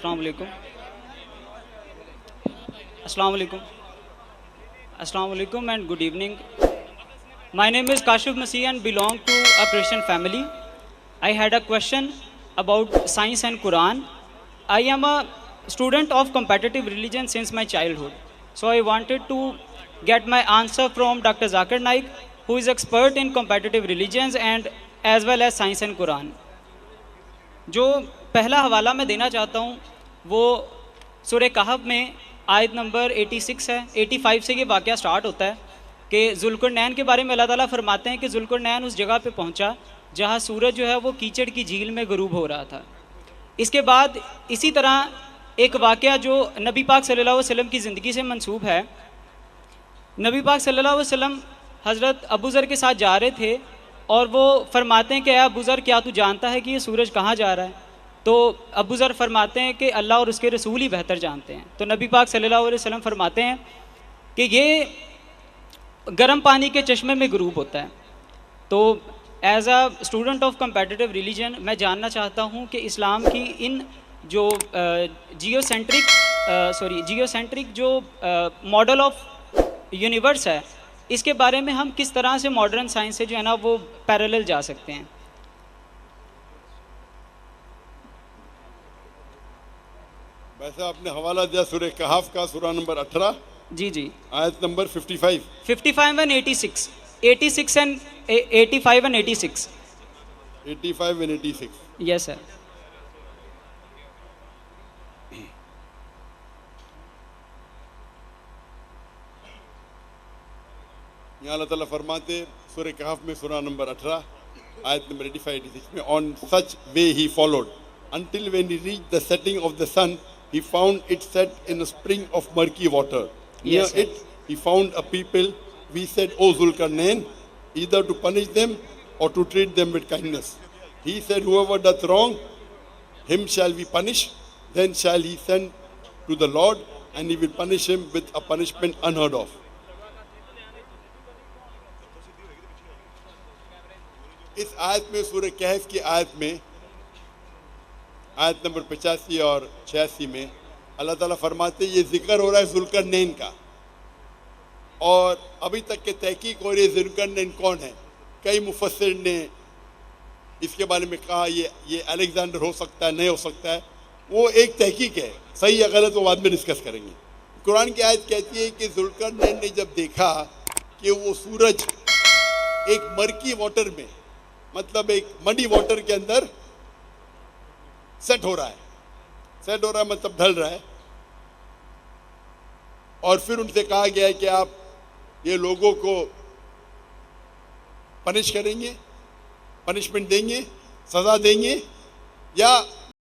अस्सलाम वालेकुम। अस्सलाम वालेकुम। अस्सलाम वालेकुम and good evening. My name is Kashif Masih and belong to a Christian family. I had a question about science and Quran. I am a student of competitive religion since my childhood. So I wanted to get my answer from Dr. Zakir Naik, who is expert in competitive religions and as well as science and Quran. जो पहला हवाला मैं देना चाहता हूँ वो सूरह कहफ में आयत नंबर 86 है। 85 से ये वाक़या स्टार्ट होता है कि ज़ुल्क़रनैन के बारे में अल्लाह ताला फरमाते हैं कि ज़ुल्क़रनैन उस जगह पे पहुँचा जहाँ सूरज जो है वो कीचड़ की झील में ग़ुरूब हो रहा था। इसके बाद इसी तरह एक वाक़या जो नबी पाक सल्लल्लाहु अलैहि वसल्लम की ज़िंदगी से मंसूब है। नबी पाक सल्लल्लाहु अलैहि वसल्लम हज़रत अबू ज़र के साथ जा रहे थे और वो फरमाते हैं कि अबू ज़र क्या तू जानता है कि ये सूरज कहाँ जा रहा है? तो अबू ज़र फरमाते हैं कि अल्लाह और उसके रसूल ही बेहतर जानते हैं। तो नबी पाक सल्लल्लाहु अलैहि वसल्लम फरमाते हैं कि ये गर्म पानी के चश्मे में ग़ुरूब होता है। तो as a student of competitive religion मैं जानना चाहता हूँ कि इस्लाम की इन जो जियोसेंट्रिक जो मॉडल ऑफ यूनिवर्स है, इसके बारे में हम किस तरह से मॉडर्न साइंस से जो है ना वो पैरेलल जा सकते हैं। वैसे आपने हवाला दिया सूरह कहफ का, सूरा नंबर 18 जी जी, आयत number 55 and 86 and 85 and 86 85 and 86। Yes sir. यहाँ अल्लाह ताला फरमाते सूरह कहफ में सूरा नंबर 18 आयत नंबर 85-86 में, on such way he followed until when he reached the setting of the sun he found it set in a spring of murky water. Near Yes, sir. it he found a people. We said, O Zulkarnain, either to punish them or to treat them with kindness. He said, whoever doth wrong, him shall we punish. Then shall he send to the Lord, and he will punish him with a punishment unheard of. इस आयत में, सूरह कहफ की आयत में, आयत number 85 और 86 में अल्लाह ताला फरमाते ये जिक्र हो रहा है ज़ुल्करनैन का। और अभी तक के तहकीक हो रही है ज़ुल्करनैन कौन है। कई मुफस्सिर ने इसके बारे में कहा ये अलेक्जेंडर हो सकता है, नहीं हो सकता है। वो एक तहकीक है, सही या गलत वो बाद में डिस्कस करेंगे। कुरान की आयत कहती है कि ज़ुल्करनैन ने जब देखा कि वो सूरज एक मर्की वाटर में, मतलब एक मडी वाटर के अंदर सेट हो रहा है मतलब ढल रहा है। और फिर उनसे कहा गया है कि आप ये लोगों को पनिश करेंगे, पनिशमेंट देंगे, सज़ा देंगे, या